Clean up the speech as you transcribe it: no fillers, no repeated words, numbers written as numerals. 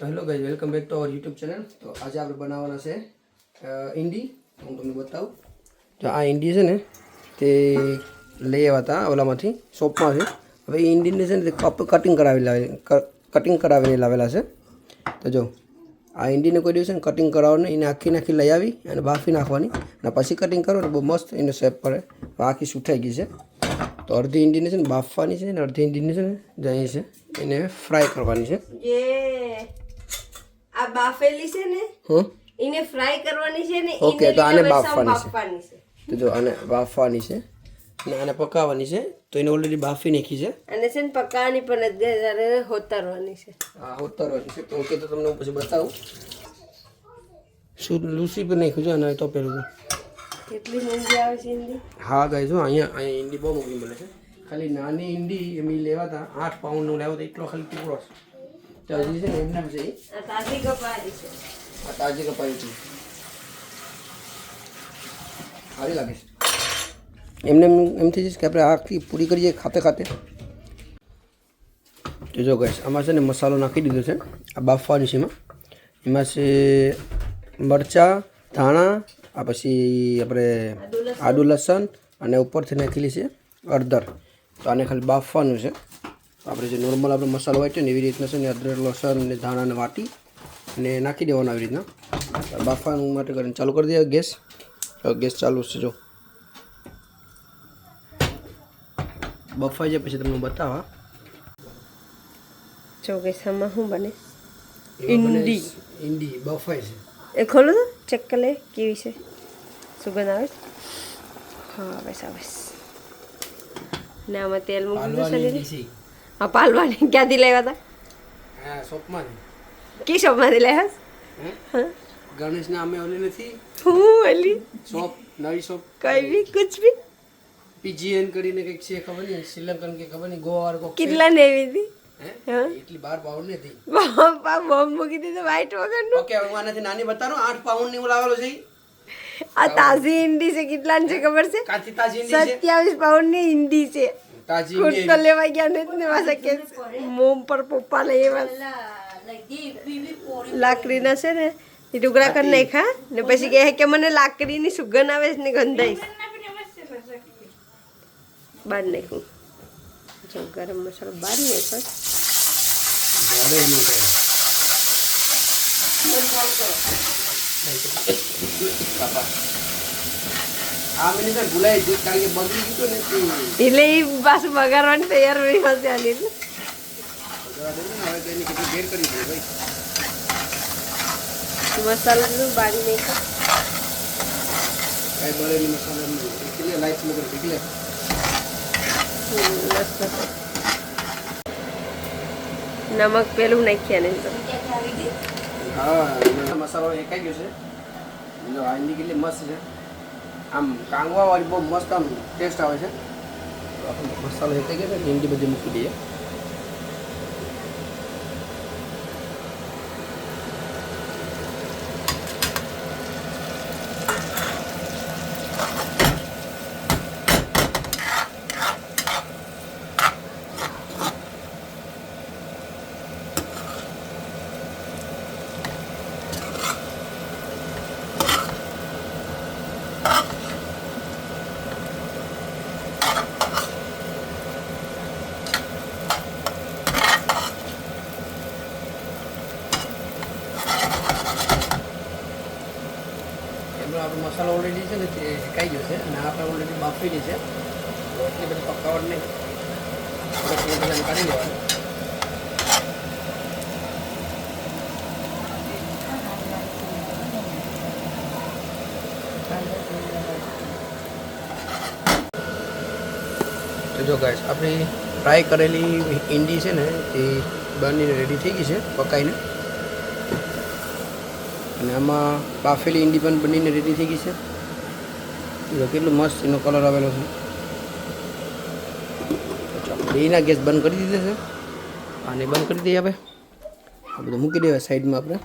તો hello guys, welcome back to our YouTube channel. તો આજે આપણે બનાવવાના છે ઈંડી. હું તમને બતાવું. તો આ ઈંડી છે ને તે લઈ આવ્યા હતા ઓલામાંથી, શોપમાંથી. હવે એ ઈંડીને છે ને તે કટિંગ કરાવીને લાવેલા છે. તો જો આ ઈંડીને કોઈ દિવસ ને કટિંગ કરાવવાનું, એને આખી લઈ આવી અને બાફી નાખવાની અને પછી કટિંગ કરો ને બહુ મસ્ત એનો શેપ પડે. આખી સુઠાઈ ગઈ છે. તો અડધી ઈંડીને છે ને બાફવાની છે ને અડધી ઈંડીને છે ને જાય છે એને ફ્રાય કરવાની છે. આ બાફેલી છે ને એને ફ્રાય કરવાની છે ને. ઓકે, તો આને બાફવાની છે. તો જો આને બાફવાની છે અને આને પકાવવાની છે. તો એને ઓલરેડી બાફી નાખી છે અને છે ને પકાવવાની પણ અત્યારે હોતરવાની છે. હા, હોતરવાની છે. તો ઓકે, તો તમને હું પછી બતાવું શું લૂસી પણ નાખ્યું છે અને તો પેલું કેટલી મોંઘી આવે છે ઈંડી. હા ગાઈઝ, અહીંયા ઈંડી બહુ મોંઘી મળે છે. ખાલી નાની ઈંડી એમ લેવા હતા 8 પાઉન્ડનું લાવ્યો તો એટલો ખાલી ટુકડો છે. તો હજી છે ને એમને છે આ તાજી કપાળી છે. આ તાજી કપાઈ છે, સારી લાગે છે. એમને એમ થઈ જશે કે આપણે આખી પૂરી કરીએ ખાતે. તો જો ગાઈસ, આમાં છે ને મસાલો નાખી દીધો છે. આ બાફવાની છે. એમાં છે મરચાં, ધાણા, આ પછી આપણે આદુ લસણ અને ઉપરથી નાખેલી છે હળદર. તો આને ખાલી બાફવાનું છે. આપણે જે નોર્મલ આપણે મસાલો હોય છે ને એવી રીતના છે ને અદરક લસણ ને ધાણાને વાટી અને નાખી દેવાનું આવી રીતના બાફવાનું માટે કરીને ચાલુ કરી દઈએ ગેસ. ગેસ ચાલુ છે. જો બફાઈ જાય પછી તમને બતાવવા. જો કે આમાં શું બને? ઈંડી બફાય છે. એ ખોલો તો ચેક કરી લે કેવી છે. સુગંધ આવે છે. હા, આવે. ને આમાં તેલ મૂકી દીધું છે. હા, પાલવાની ક્યાંથી લાવ્યા હતા? હા, શોપમાંથી. કી શોપમાંથી લાવ્યા? હા, ગણેશના અમે ઓલી નથી હું એલી શોપ, નવી શોપ કઈ બી કુછ બી પીજીએન કરીને કંઈક છે, ખબર નહીં, શ્રીલંકન કે ખબર નહીં, ગોવા વાળો કેટલા ને એવી હતી. એટલી 12 પાઉન્ડ નથી. બોમ્બ મૂકી દીધો વ્હાઈટ વગરનું. ઓકે, હું આનાથી નાની બતાવો. 8 પાઉન્ડ ની હું લાવેલો છે. આ તાજી ઈંડી છે. કેટલાની છે ખબર છે? કાચી તાજી ઈંડી છે. 27 પાઉન્ડ ની ઈંડી છે. તાજી ખુદ તો લેવા ગયા નથી ને પાછા કે મોમ પર પપ્પા ને એવા લાકડીના છે ને એ ટુકડા કરી નાખ્યા ને પછી કહે કે મને લાકડીની સુગંધ આવે છે ને ગંધાઈશ. બહાર નાખ્યું. જો ગરમ મસાલો બહાર નાખ્યો. આ મને તો ભૂલાઈ ગયું કારણ કે બગડી ગયું ને એટલે એ પાછું બગાડવાની તૈયાર રહી હશે આની. હવે તેની કેટલી ઘેર કરી દે ભાઈ. મસાલો બધું બાળી નાખ્યો. કાંઈ બળેલી મસાલા કેટલી લાઈટ મગર કેટલે નમક પેલું નાખ્યા ને તો હા, મસાલો એકાઈ ગયો છે. જો આ ઈંડી કેટલી મસ્ત છે. આમ કાંગવા વાળી બહુ મસ્ત આમ ટેસ્ટ આવે છે. તો આપણે મસાલો એકાઈ ગયો છે ને ઈંડી બધી મૂકી દઈએ. આપણો મસાલો ઓલરેડી છે ને તે શેકાઈ ગયો છે અને આપણે ઓલરેડી બાફેલી છે. તો એટલી બધી પકાવટ નહીં, કાઢી લેવાનું. તો જો ગાઈસ, આપણી ફ્રાય કરેલી ઈંડી છે ને તે બનીને રેડી થઈ ગઈ છે પકાઈને. અને આમાં બાફેલી ઈંડી પણ બનીને રેડી થઈ ગઈ છે. કેટલું મસ્ત એનો કલર આવેલો છે. બેના ગેસ બંધ કરી દીધો છે. આને બંધ કરી દઈએ. હવે આ બધું મૂકી દેવાય સાઈડમાં આપણે.